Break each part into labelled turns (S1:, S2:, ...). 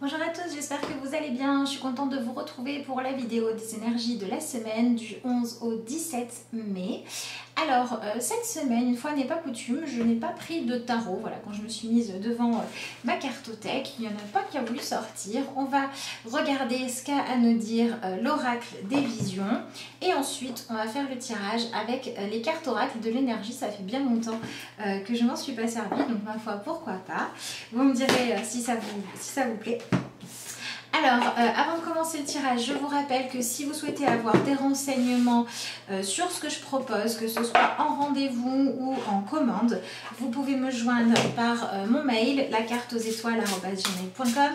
S1: Bonjour à tous, j'espère que vous allez bien. Je suis contente de vous retrouver pour la vidéo des énergies de la semaine du 11 au 17 mai. Alors, cette semaine, une fois n'est pas coutume, je n'ai pas pris de tarot. Voilà, quand je me suis mise devant ma cartothèque, il n'y en a pas qui a voulu sortir. On va regarder ce qu'a à nous dire l'oracle des visions. Et ensuite, on va faire le tirage avec les cartes oracles de l'énergie. Ça fait bien longtemps que je m'en suis pas servie, donc ma foi, pourquoi pas. Vous me direz si ça vous plaît. Alors, avant de commencer le tirage, je vous rappelle que si vous souhaitez avoir des renseignements sur ce que je propose, que ce soit en rendez-vous ou en commande, vous pouvez me joindre par mon mail, lacarteauxétoiles@gmail.com,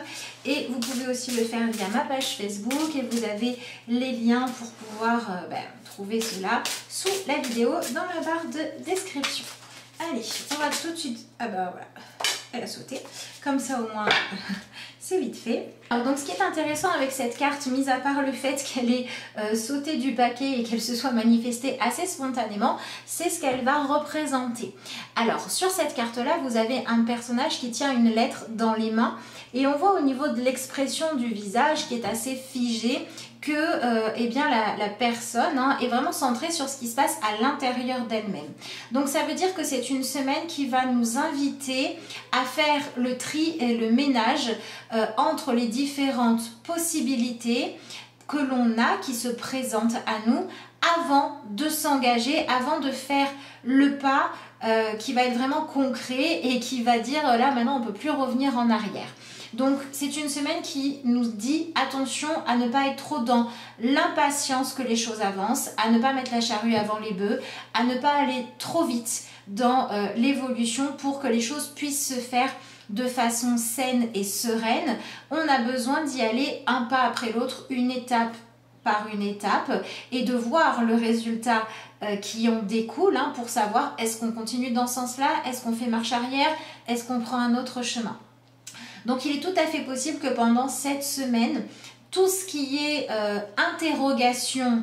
S1: et vous pouvez aussi le faire via ma page Facebook et vous avez les liens pour pouvoir trouver cela sous la vidéo dans la barre de description. Allez, on va tout de suite... Ah bah voilà, elle a sauté. Comme ça au moins... c'est vite fait. Alors donc ce qui est intéressant avec cette carte, mis à part le fait qu'elle ait sauté du paquet et qu'elle se soit manifestée assez spontanément, c'est ce qu'elle va représenter. Alors sur cette carte-là, vous avez un personnage qui tient une lettre dans les mains et on voit au niveau de l'expression du visage qui est assez figée que eh bien, la personne est vraiment centrée sur ce qui se passe à l'intérieur d'elle-même. Donc ça veut dire que c'est une semaine qui va nous inviter à faire le tri et le ménage entre les différentes possibilités que l'on a, qui se présentent à nous, avant de s'engager, avant de faire le pas qui va être vraiment concret et qui va dire là maintenant on ne peut plus revenir en arrière. Donc c'est une semaine qui nous dit attention à ne pas être trop dans l'impatience que les choses avancent, à ne pas mettre la charrue avant les bœufs, à ne pas aller trop vite dans l'évolution pour que les choses puissent se faire de façon saine et sereine. On a besoin d'y aller un pas après l'autre, une étape par une étape, et de voir le résultat qui en découle pour savoir est-ce qu'on continue dans ce sens-là, est-ce qu'on fait marche arrière, est-ce qu'on prend un autre chemin. Donc il est tout à fait possible que pendant cette semaine, tout ce qui est interrogation,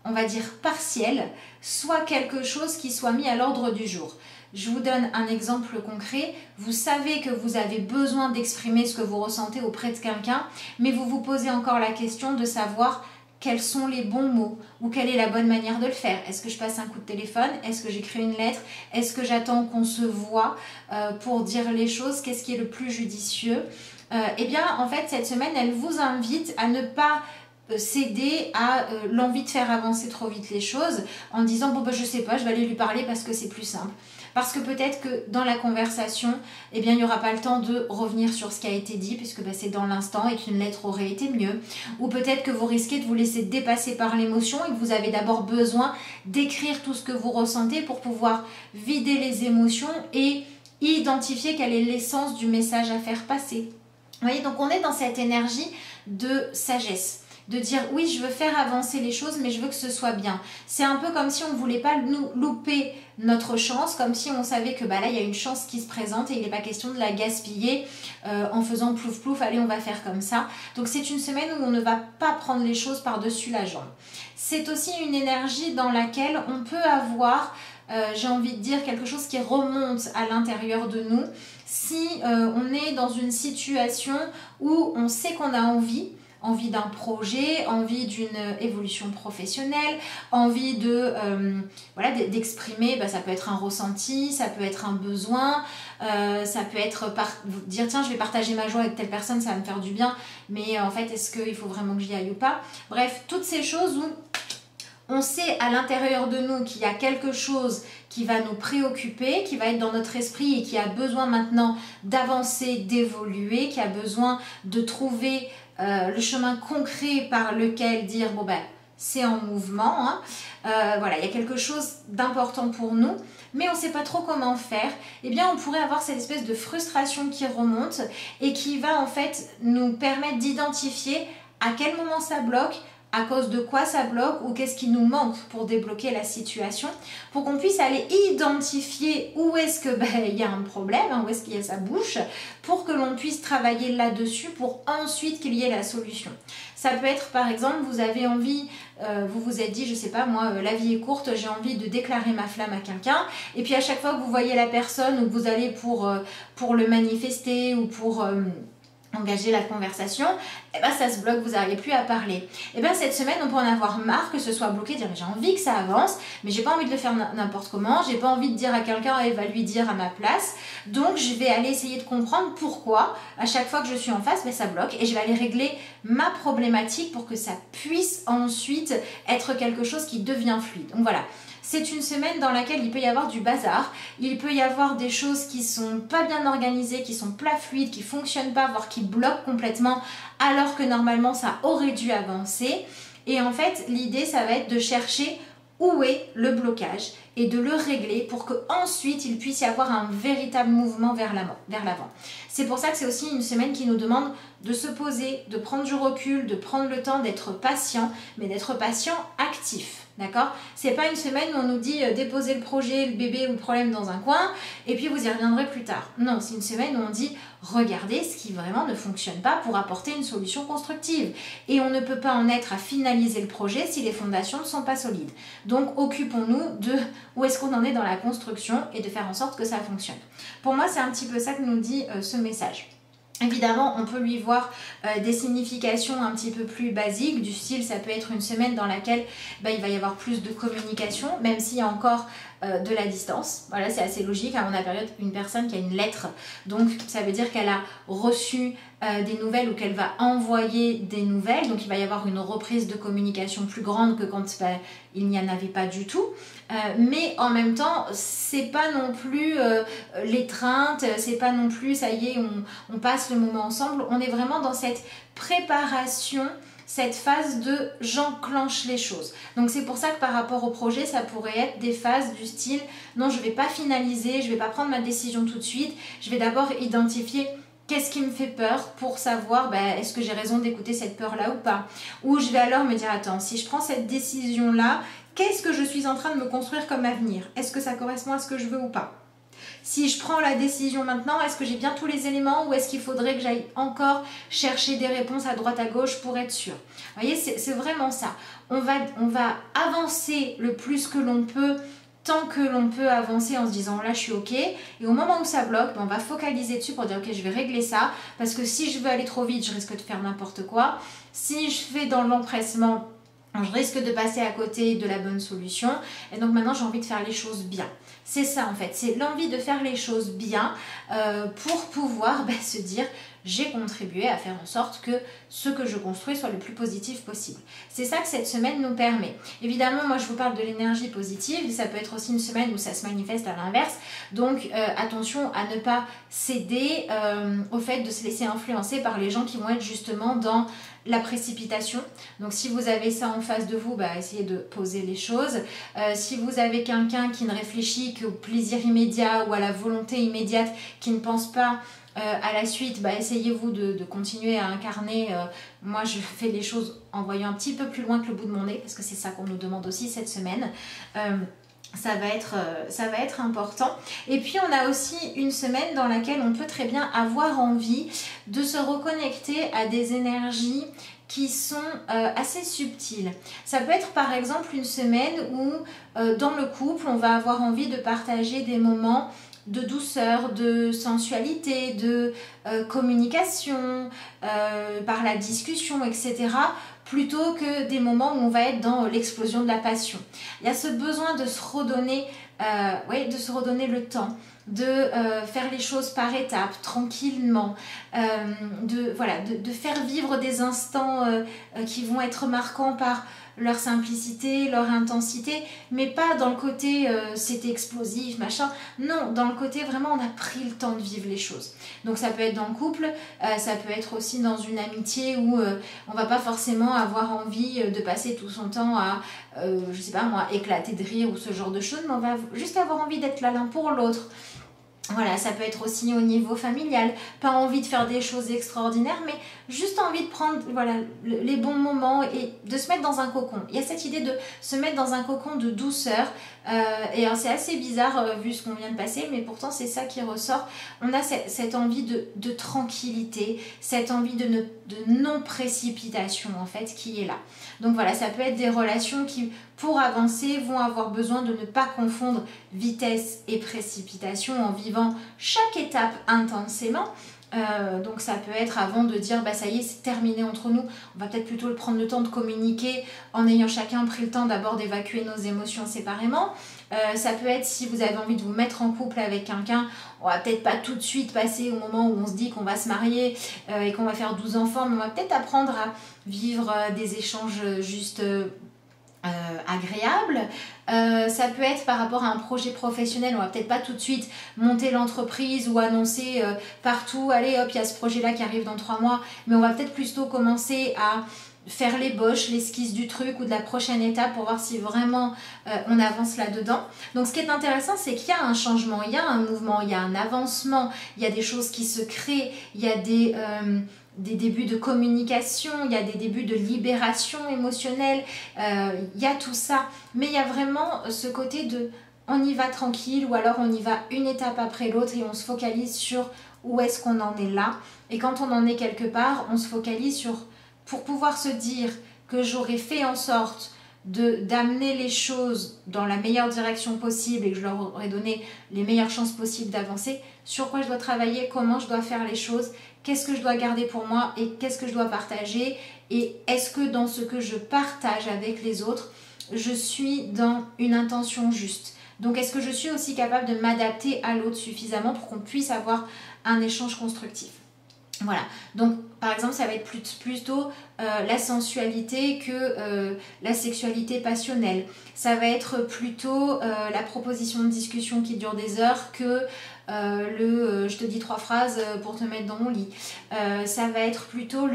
S1: on va dire partielle, soit quelque chose qui soit mis à l'ordre du jour. Je vous donne un exemple concret. Vous savez que vous avez besoin d'exprimer ce que vous ressentez auprès de quelqu'un, mais vous vous posez encore la question de savoir quels sont les bons mots ou quelle est la bonne manière de le faire. Est-ce que je passe un coup de téléphone? Est-ce que j'écris une lettre? Est-ce que j'attends qu'on se voit pour dire les choses? Qu'est-ce qui est le plus judicieux? Eh bien, en fait, cette semaine, elle vous invite à ne pas céder à l'envie de faire avancer trop vite les choses en disant bon je sais pas, je vais aller lui parler parce que c'est plus simple. Parce que peut-être que dans la conversation, eh bien, il n'y aura pas le temps de revenir sur ce qui a été dit puisque c'est dans l'instant et qu'une lettre aurait été mieux. Ou peut-être que vous risquez de vous laisser dépasser par l'émotion et que vous avez d'abord besoin d'écrire tout ce que vous ressentez pour pouvoir vider les émotions et identifier quelle est l'essence du message à faire passer. Vous voyez, donc on est dans cette énergie de sagesse. De dire oui, je veux faire avancer les choses, mais je veux que ce soit bien. C'est un peu comme si on ne voulait pas nous louper notre chance, comme si on savait que là, il y a une chance qui se présente et il n'est pas question de la gaspiller en faisant plouf plouf, allez, on va faire comme ça. Donc c'est une semaine où on ne va pas prendre les choses par-dessus la jambe. C'est aussi une énergie dans laquelle on peut avoir, j'ai envie de dire, quelque chose qui remonte à l'intérieur de nous. Si on est dans une situation où on sait qu'on a envie d'un projet, envie d'une évolution professionnelle, envie d'exprimer, ça peut être un ressenti, ça peut être un besoin, ça peut être dire tiens je vais partager ma joie avec telle personne, ça va me faire du bien, mais en fait est-ce qu'il faut vraiment que j'y aille ou pas? Bref, toutes ces choses où on sait à l'intérieur de nous qu'il y a quelque chose qui va nous préoccuper, qui va être dans notre esprit et qui a besoin maintenant d'avancer, d'évoluer, qui a besoin de trouver le chemin concret par lequel dire bon c'est en mouvement, voilà, il y a quelque chose d'important pour nous, mais on ne sait pas trop comment faire. Eh bien on pourrait avoir cette espèce de frustration qui remonte et qui va en fait nous permettre d'identifier à quel moment ça bloque, à cause de quoi ça bloque ou qu'est-ce qui nous manque pour débloquer la situation, pour qu'on puisse aller identifier où est-ce que il y a un problème, où est-ce qu'il y a sa bouche, pour que l'on puisse travailler là-dessus pour ensuite qu'il y ait la solution. Ça peut être par exemple, vous avez envie, vous vous êtes dit, je sais pas moi, la vie est courte, j'ai envie de déclarer ma flamme à quelqu'un, et puis à chaque fois que vous voyez la personne ou que vous allez pour le manifester ou pour engager la conversation, et ben ça se bloque, vous n'arrivez plus à parler. Et bien cette semaine, on peut en avoir marre que ce soit bloqué, dire j'ai envie que ça avance, mais j'ai pas envie de le faire n'importe comment, j'ai pas envie de dire à quelqu'un, elle va lui dire à ma place, donc je vais aller essayer de comprendre pourquoi, à chaque fois que je suis en face, ben, ça bloque, et je vais aller régler ma problématique pour que ça puisse ensuite être quelque chose qui devient fluide. Donc voilà. C'est une semaine dans laquelle il peut y avoir du bazar, il peut y avoir des choses qui sont pas bien organisées, qui sont pas fluides, qui fonctionnent pas, voire qui bloquent complètement, alors que normalement ça aurait dû avancer. Et en fait, l'idée, ça va être de chercher où est le blocage et de le régler pour qu'ensuite il puisse y avoir un véritable mouvement vers l'avant. C'est pour ça que c'est aussi une semaine qui nous demande de se poser, de prendre du recul, de prendre le temps d'être patient, mais d'être patient actif. D'accord? C'est pas une semaine où on nous dit déposez le projet, le bébé ou le problème dans un coin et puis vous y reviendrez plus tard. Non, c'est une semaine où on dit regardez ce qui vraiment ne fonctionne pas pour apporter une solution constructive. Et on ne peut pas en être à finaliser le projet si les fondations ne sont pas solides. Donc occupons-nous de où est-ce qu'on en est dans la construction et de faire en sorte que ça fonctionne. Pour moi, c'est un petit peu ça que nous dit ce message. Évidemment, on peut lui voir des significations un petit peu plus basiques, du style ça peut être une semaine dans laquelle il va y avoir plus de communication, même s'il y a encore de la distance. Voilà, c'est assez logique. On a une personne qui a une lettre, donc ça veut dire qu'elle a reçu des nouvelles ou qu'elle va envoyer des nouvelles, donc il va y avoir une reprise de communication plus grande que quand il n'y en avait pas du tout. Mais en même temps, c'est pas non plus l'étreinte, c'est pas non plus ça y est, on passe le moment ensemble. On est vraiment dans cette préparation, cette phase de j'enclenche les choses. Donc c'est pour ça que par rapport au projet, ça pourrait être des phases du style non, je vais pas finaliser, je vais pas prendre ma décision tout de suite, je vais d'abord identifier qu'est-ce qui me fait peur pour savoir est-ce que j'ai raison d'écouter cette peur-là ou pas. Ou je vais alors me dire attends, si je prends cette décision-là, qu'est-ce que je suis en train de me construire comme avenir? Est-ce que ça correspond à ce que je veux ou pas? Si je prends la décision maintenant, est-ce que j'ai bien tous les éléments ou est-ce qu'il faudrait que j'aille encore chercher des réponses à droite à gauche pour être sûre? Vous voyez, c'est vraiment ça. On va avancer le plus que l'on peut tant que l'on peut avancer en se disant là je suis ok, et au moment où ça bloque, on va focaliser dessus pour dire ok je vais régler ça, parce que si je veux aller trop vite je risque de faire n'importe quoi, si je fais dans l'empressement je risque de passer à côté de la bonne solution, et donc maintenant j'ai envie de faire les choses bien. C'est ça en fait, c'est l'envie de faire les choses bien pour pouvoir se dire j'ai contribué à faire en sorte que ce que je construis soit le plus positif possible. C'est ça que cette semaine nous permet. Évidemment, moi je vous parle de l'énergie positive, ça peut être aussi une semaine où ça se manifeste à l'inverse, donc attention à ne pas céder au fait de se laisser influencer par les gens qui vont être justement dans la précipitation. Donc si vous avez ça en face de vous, essayez de poser les choses. Si vous avez quelqu'un qui ne réfléchit qu'au plaisir immédiat ou à la volonté immédiate, qui ne pense pas à la suite, essayez-vous de continuer à incarner. Moi je fais les choses en voyant un petit peu plus loin que le bout de mon nez, parce que c'est ça qu'on nous demande aussi cette semaine. Ça va être important. Et puis on a aussi une semaine dans laquelle on peut très bien avoir envie de se reconnecter à des énergies qui sont assez subtiles. Ça peut être par exemple une semaine où dans le couple on va avoir envie de partager des moments de douceur, de sensualité, de communication, par la discussion, etc. plutôt que des moments où on va être dans l'explosion de la passion. Il y a ce besoin de se redonner, le temps, de faire les choses par étapes, tranquillement, de faire vivre des instants qui vont être marquants par leur simplicité, leur intensité, mais pas dans le côté c'était explosif, machin. Non, dans le côté vraiment on a pris le temps de vivre les choses. Donc ça peut être dans le couple, ça peut être aussi dans une amitié où on va pas forcément avoir envie de passer tout son temps à, je sais pas moi, éclater de rire ou ce genre de choses, mais on va juste avoir envie d'être là l'un pour l'autre. Voilà, ça peut être aussi au niveau familial, pas envie de faire des choses extraordinaires, mais juste envie de prendre les bons moments et de se mettre dans un cocon. Il y a cette idée de se mettre dans un cocon de douceur, et c'est assez bizarre vu ce qu'on vient de passer, mais pourtant c'est ça qui ressort. On a cette envie de tranquillité, cette envie de non-précipitation en fait qui est là. Donc voilà, ça peut être des relations qui, pour avancer, vont avoir besoin de ne pas confondre vitesse et précipitation en vivant chaque étape intensément, Donc ça peut être avant de dire bah ça y est c'est terminé entre nous, on va peut-être plutôt prendre le temps de communiquer en ayant chacun pris le temps d'abord d'évacuer nos émotions séparément. Ça peut être si vous avez envie de vous mettre en couple avec quelqu'un, on va peut-être pas tout de suite passer au moment où on se dit qu'on va se marier et qu'on va faire 12 enfants, mais on va peut-être apprendre à vivre des échanges juste agréable. Ça peut être par rapport à un projet professionnel, on va peut-être pas tout de suite monter l'entreprise ou annoncer partout, allez hop, il y a ce projet-là qui arrive dans 3 mois, mais on va peut-être plutôt commencer à faire l'ébauche, l'esquisse du truc ou de la prochaine étape pour voir si vraiment on avance là-dedans. Donc ce qui est intéressant, c'est qu'il y a un changement, il y a un mouvement, il y a un avancement, il y a des choses qui se créent, il y a des débuts de communication, il y a des débuts de libération émotionnelle, il y a tout ça. Mais il y a vraiment ce côté de on y va tranquille ou alors on y va une étape après l'autre et on se focalise sur où est-ce qu'on en est là. Et quand on en est quelque part, on se focalise sur, pour pouvoir se dire que j'aurais fait en sorte d'amener les choses dans la meilleure direction possible et que je leur aurais donné les meilleures chances possibles d'avancer, sur quoi je dois travailler, comment je dois faire les choses, qu'est-ce que je dois garder pour moi et qu'est-ce que je dois partager, et est-ce que dans ce que je partage avec les autres, je suis dans une intention juste. Donc est-ce que je suis aussi capable de m'adapter à l'autre suffisamment pour qu'on puisse avoir un échange constructif. Voilà, donc par exemple ça va être plutôt la sensualité que la sexualité passionnelle. Ça va être plutôt la proposition de discussion qui dure des heures que je te dis 3 phrases pour te mettre dans mon lit. Ça va être plutôt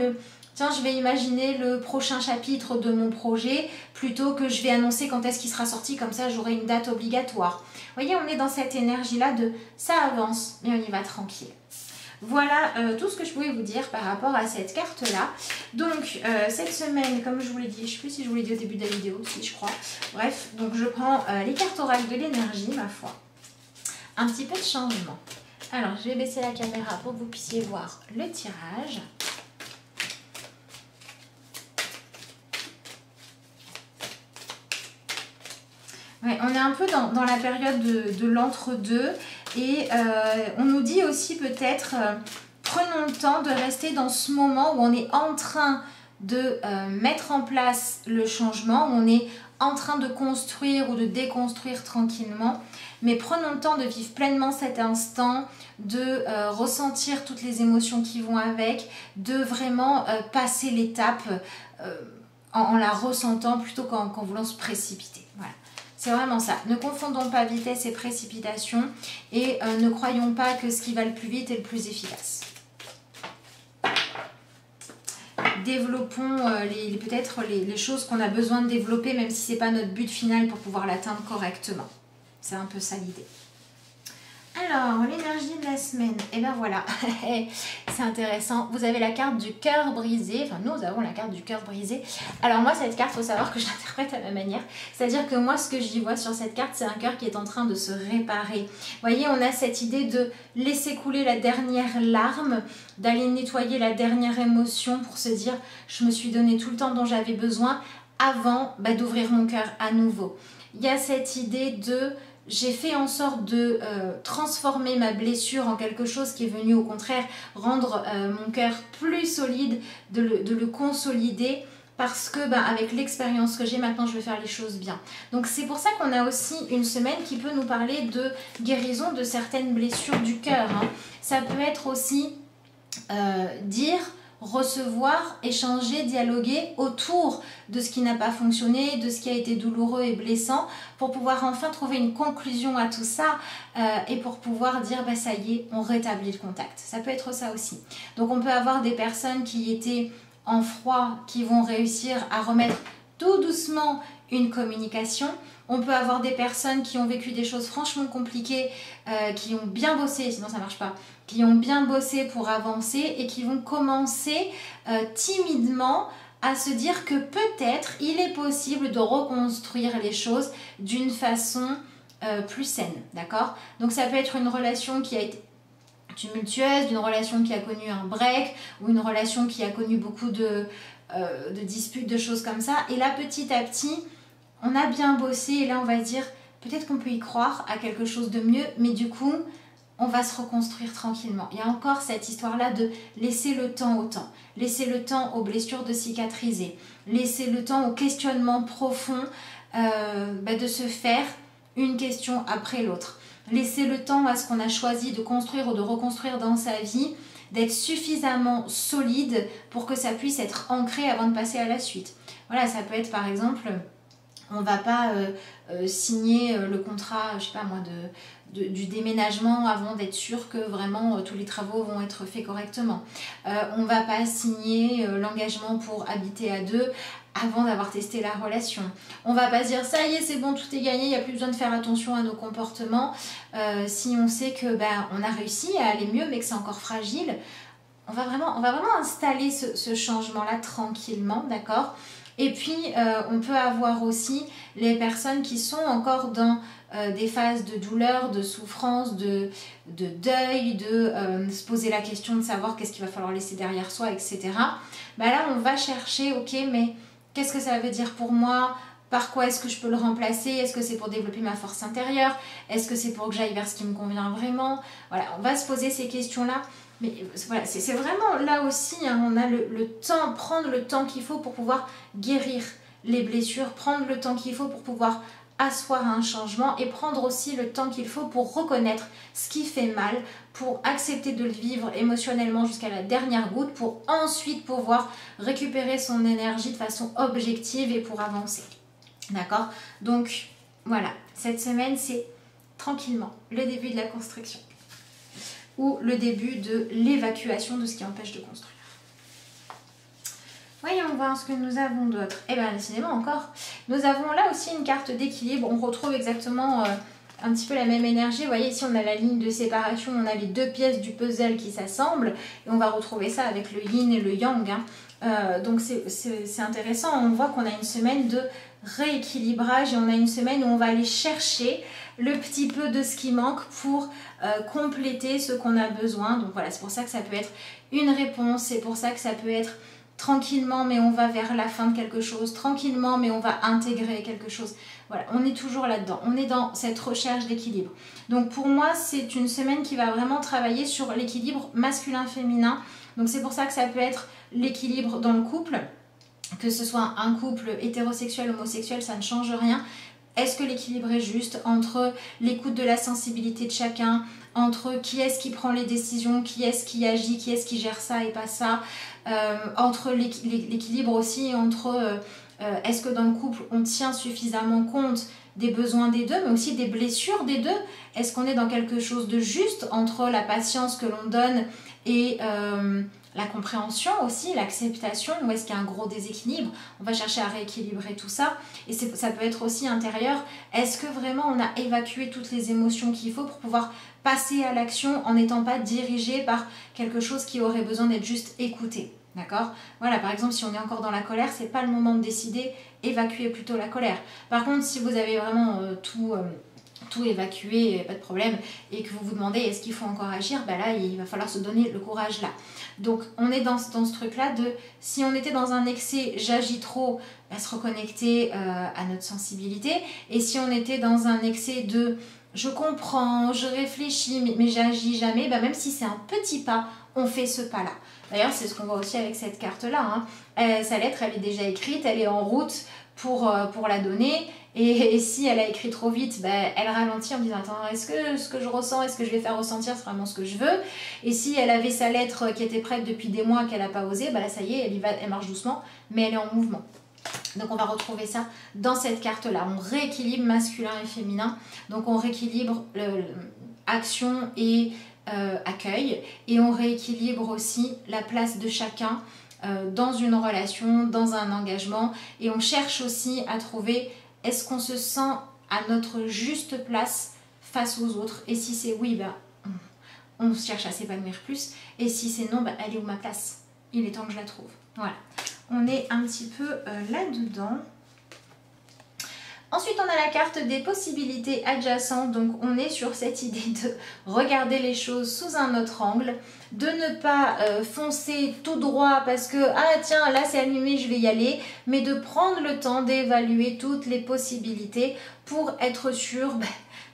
S1: tiens, je vais imaginer le prochain chapitre de mon projet plutôt que je vais annoncer quand est-ce qu'il sera sorti, comme ça j'aurai une date obligatoire. Vous voyez, on est dans cette énergie-là de ça avance, mais on y va tranquille. Voilà tout ce que je pouvais vous dire par rapport à cette carte-là. Donc, cette semaine, comme je vous l'ai dit, je ne sais plus si je vous l'ai dit au début de la vidéo, si je crois. Bref, donc je prends les cartes oracles de l'énergie, ma foi. Un petit peu de changement. Alors, je vais baisser la caméra pour que vous puissiez voir le tirage. Ouais, on est un peu dans la période de l'entre-deux et on nous dit aussi peut-être prenons le temps de rester dans ce moment où on est en train de mettre en place le changement, où on est en train de construire ou de déconstruire tranquillement, mais prenons le temps de vivre pleinement cet instant, de ressentir toutes les émotions qui vont avec, de vraiment passer l'étape en la ressentant plutôt qu'en voulant se précipiter. Voilà. C'est vraiment ça. Ne confondons pas vitesse et précipitation et ne croyons pas que ce qui va le plus vite est le plus efficace. Développons peut-être les choses qu'on a besoin de développer, même si ce n'est pas notre but final pour pouvoir l'atteindre correctement. C'est un peu ça l'idée. Alors, l'énergie de la semaine, et ben voilà, c'est intéressant. Vous avez la carte du cœur brisé, enfin nous avons la carte du cœur brisé. Alors moi, cette carte, il faut savoir que je l'interprète à ma manière. C'est-à-dire que moi, ce que j'y vois sur cette carte, c'est un cœur qui est en train de se réparer. Vous voyez, on a cette idée de laisser couler la dernière larme, d'aller nettoyer la dernière émotion pour se dire, je me suis donné tout le temps dont j'avais besoin avant d'ouvrir mon cœur à nouveau. Il y a cette idée de... J'ai fait en sorte de transformer ma blessure en quelque chose qui est venu au contraire rendre mon cœur plus solide, de le consolider parce que avec l'expérience que j'ai maintenant, je vais faire les choses bien. Donc c'est pour ça qu'on a aussi une semaine qui peut nous parler de guérison de certaines blessures du cœur. Hein. Ça peut être aussi dire... recevoir, échanger, dialoguer autour de ce qui n'a pas fonctionné, de ce qui a été douloureux et blessant, pour pouvoir enfin trouver une conclusion à tout ça et pour pouvoir dire ça y est, on rétablit le contact. Ça peut être ça aussi. Donc on peut avoir des personnes qui étaient en froid, qui vont réussir à remettre tout doucement une communication. On peut avoir des personnes qui ont vécu des choses franchement compliquées, qui ont bien bossé, sinon ça ne marche pas, qui ont bien bossé pour avancer et qui vont commencer timidement à se dire que peut-être il est possible de reconstruire les choses d'une façon plus saine, d'accord? Donc ça peut être une relation qui a été tumultueuse, une relation qui a connu un break ou une relation qui a connu beaucoup de disputes, de choses comme ça. Et là, petit à petit, on a bien bossé et là, on va dire, peut-être qu'on peut y croire à quelque chose de mieux, mais du coup, on va se reconstruire tranquillement. Il y a encore cette histoire-là de laisser le temps au temps, laisser le temps aux blessures de cicatriser, laisser le temps au questionnement profond de se faire une question après l'autre. Laisser le temps à ce qu'on a choisi de construire ou de reconstruire dans sa vie, d'être suffisamment solide pour que ça puisse être ancré avant de passer à la suite. Voilà, ça peut être par exemple, on ne va pas signer le contrat, je sais pas moi, du déménagement avant d'être sûr que vraiment tous les travaux vont être faits correctement. On ne va pas signer l'engagement pour habiter à deux avant d'avoir testé la relation. On va pas se dire ça y est, c'est bon, tout est gagné, il n'y a plus besoin de faire attention à nos comportements. Si on sait que on a réussi à aller mieux mais que c'est encore fragile, on va vraiment installer ce changement-là tranquillement, d'accord? Et puis, on peut avoir aussi les personnes qui sont encore dans des phases de douleur, de souffrance, de deuil, de se poser la question de savoir qu'est-ce qu'il va falloir laisser derrière soi, etc. Là, on va chercher, ok, mais qu'est-ce que ça veut dire pour moi? Par quoi est-ce que je peux le remplacer? Est-ce que c'est pour développer ma force intérieure? Est-ce que c'est pour que j'aille vers ce qui me convient vraiment? Voilà, on va se poser ces questions-là. Mais voilà, c'est vraiment là aussi, hein, on a le temps, prendre le temps qu'il faut pour pouvoir guérir les blessures, prendre le temps qu'il faut pour pouvoir asseoir un changement et prendre aussi le temps qu'il faut pour reconnaître ce qui fait mal, pour accepter de le vivre émotionnellement jusqu'à la dernière goutte, pour ensuite pouvoir récupérer son énergie de façon objective et pour avancer. D'accord? Donc voilà, cette semaine c'est tranquillement le début de la construction ou le début de l'évacuation de ce qui empêche de construire. Voyons voir ce que nous avons d'autre. Eh bien, décidément encore. Nous avons là aussi une carte d'équilibre. On retrouve exactement un petit peu la même énergie. Vous voyez, ici, on a la ligne de séparation. On a les deux pièces du puzzle qui s'assemblent. Et on va retrouver ça avec le yin et le yang. Hein. Donc, c'est intéressant. On voit qu'on a une semaine de rééquilibrage et on a une semaine où on va aller chercher le petit peu de ce qui manque pour compléter ce qu'on a besoin. Donc voilà, c'est pour ça que ça peut être une réponse, c'est pour ça que ça peut être tranquillement mais on va vers la fin de quelque chose, tranquillement mais on va intégrer quelque chose. Voilà, on est toujours là-dedans, on est dans cette recherche d'équilibre. Donc pour moi, c'est une semaine qui va vraiment travailler sur l'équilibre masculin-féminin. Donc c'est pour ça que ça peut être l'équilibre dans le couple, que ce soit un couple hétérosexuel, homosexuel, ça ne change rien. Est-ce que l'équilibre est juste entre l'écoute de la sensibilité de chacun, entre qui est-ce qui prend les décisions, qui est-ce qui agit, qui est-ce qui gère ça et pas ça, entre l'équilibre aussi entre est-ce que dans le couple on tient suffisamment compte des besoins des deux, mais aussi des blessures des deux. Est-ce qu'on est dans quelque chose de juste entre la patience que l'on donne et la compréhension aussi, l'acceptation, ou est-ce qu'il y a un gros déséquilibre? On va chercher à rééquilibrer tout ça. Et ça peut être aussi intérieur. Est-ce que vraiment on a évacué toutes les émotions qu'il faut pour pouvoir passer à l'action en n'étant pas dirigé par quelque chose qui aurait besoin d'être juste écouté? D'accord? Voilà, par exemple, si on est encore dans la colère, c'est pas le moment de décider, évacuer plutôt la colère. Par contre, si vous avez vraiment tout évacué, pas de problème, et que vous vous demandez est-ce qu'il faut encore agir, là il va falloir se donner le courage là. Donc on est dans ce truc là de si on était dans un excès j'agis trop, se reconnecter à notre sensibilité, et si on était dans un excès de je comprends, je réfléchis mais j'agis jamais, même si c'est un petit pas, on fait ce pas là. D'ailleurs c'est ce qu'on voit aussi avec cette carte là, hein. Sa lettre elle est déjà écrite, elle est en route pour la donner. Et si elle a écrit trop vite, elle ralentit en me disant attends, est-ce que ce que je ressens, est-ce que je vais faire ressentir, c'est vraiment ce que je veux? Et si elle avait sa lettre qui était prête depuis des mois qu'elle n'a pas osé, là ça y est, elle marche doucement, mais elle est en mouvement. Donc on va retrouver ça dans cette carte-là. On rééquilibre masculin et féminin. Donc on rééquilibre action et accueil. Et on rééquilibre aussi la place de chacun dans une relation, dans un engagement. Et on cherche aussi à trouver est-ce qu'on se sent à notre juste place face aux autres? Et si c'est oui, on cherche à s'épanouir plus. Et si c'est non, elle est où ma place? Il est temps que je la trouve. Voilà, on est un petit peu là-dedans. Ensuite, on a la carte des possibilités adjacentes. Donc, on est sur cette idée de regarder les choses sous un autre angle, de ne pas foncer tout droit parce que « Ah tiens, là c'est animé, je vais y aller », mais de prendre le temps d'évaluer toutes les possibilités pour être sûr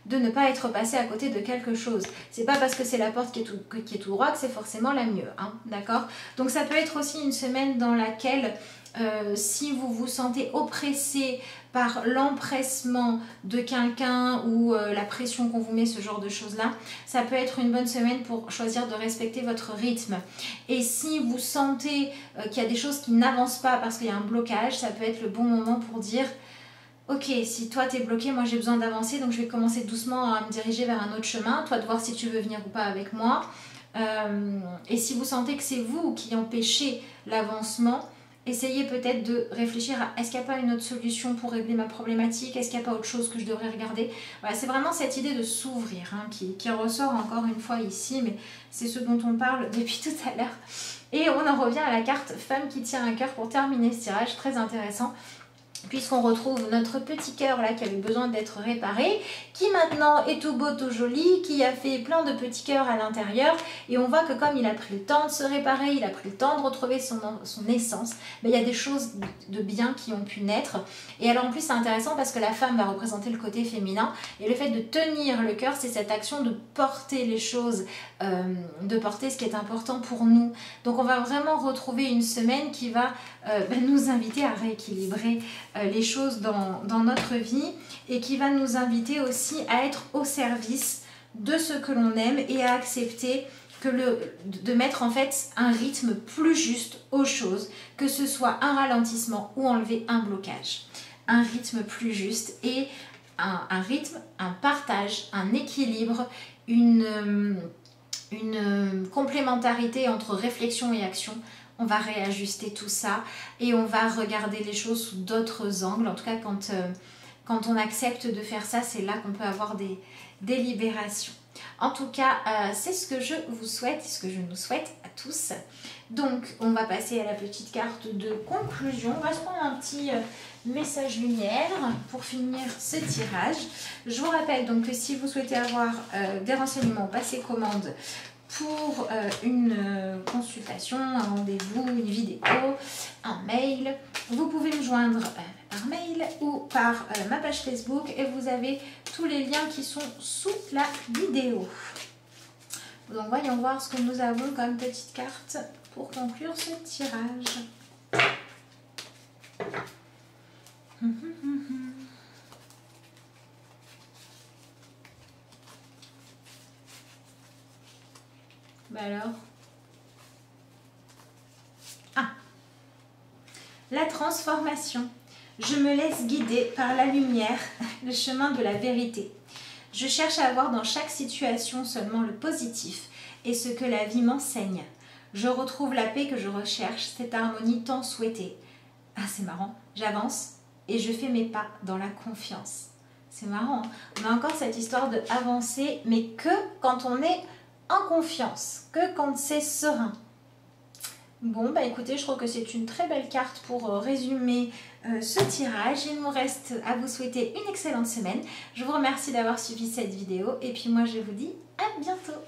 S1: de ne pas être passé à côté de quelque chose. C'est pas parce que c'est la porte qui est tout droit que c'est forcément la mieux, hein, d'accord? Donc ça peut être aussi une semaine dans laquelle si vous vous sentez oppressé par l'empressement de quelqu'un ou la pression qu'on vous met, ce genre de choses-là, ça peut être une bonne semaine pour choisir de respecter votre rythme. Et si vous sentez qu'il y a des choses qui n'avancent pas parce qu'il y a un blocage, ça peut être le bon moment pour dire ok, si toi t'es bloqué, moi j'ai besoin d'avancer, donc je vais commencer doucement à me diriger vers un autre chemin, toi de voir si tu veux venir ou pas avec moi. Et si vous sentez que c'est vous qui empêchez l'avancement, essayez peut-être de réfléchir à est-ce qu'il n'y a pas une autre solution pour régler ma problématique, est-ce qu'il n'y a pas autre chose que je devrais regarder. Voilà, c'est vraiment cette idée de s'ouvrir hein, qui ressort encore une fois ici, mais c'est ce dont on parle depuis tout à l'heure. Et on en revient à la carte femme qui tient un cœur pour terminer ce tirage, très intéressant. Puisqu'on retrouve notre petit cœur là qui avait besoin d'être réparé, qui maintenant est tout beau, tout joli, qui a fait plein de petits cœurs à l'intérieur, et on voit que comme il a pris le temps de se réparer, il a pris le temps de retrouver son essence, mais il y a des choses de bien qui ont pu naître. Et alors en plus c'est intéressant parce que la femme va représenter le côté féminin, et le fait de tenir le cœur, c'est cette action de porter les choses, de porter ce qui est important pour nous. Donc on va vraiment retrouver une semaine qui va nous inviter à rééquilibrer les choses dans notre vie et qui va nous inviter aussi à être au service de ce que l'on aime et à accepter de mettre en fait un rythme plus juste aux choses, que ce soit un ralentissement ou enlever un blocage. Un rythme plus juste et un rythme, un partage, un équilibre, une complémentarité entre réflexion et action. On va réajuster tout ça et on va regarder les choses sous d'autres angles. En tout cas, quand on accepte de faire ça, c'est là qu'on peut avoir des libérations. En tout cas, c'est ce que je vous souhaite et ce que je nous souhaite à tous. Donc, on va passer à la petite carte de conclusion. On va se prendre un petit message lumière pour finir ce tirage. Je vous rappelle donc que si vous souhaitez avoir des renseignements, passer commande pour une consultation, un rendez-vous, une vidéo, un mail, vous pouvez me joindre par mail ou par ma page Facebook et vous avez tous les liens qui sont sous la vidéo. Donc voyons voir ce que nous avons comme petite carte pour conclure ce tirage. Bah alors. Ah. La transformation. Je me laisse guider par la lumière, le chemin de la vérité. Je cherche à voir dans chaque situation seulement le positif et ce que la vie m'enseigne. Je retrouve la paix que je recherche, cette harmonie tant souhaitée. Ah, c'est marrant. J'avance et je fais mes pas dans la confiance. C'est marrant, hein? On a encore cette histoire de avancer, mais que quand on est en confiance, que quand c'est serein. Bon, bah écoutez, je trouve que c'est une très belle carte pour résumer ce tirage. Il me reste à vous souhaiter une excellente semaine. Je vous remercie d'avoir suivi cette vidéo et puis moi je vous dis à bientôt.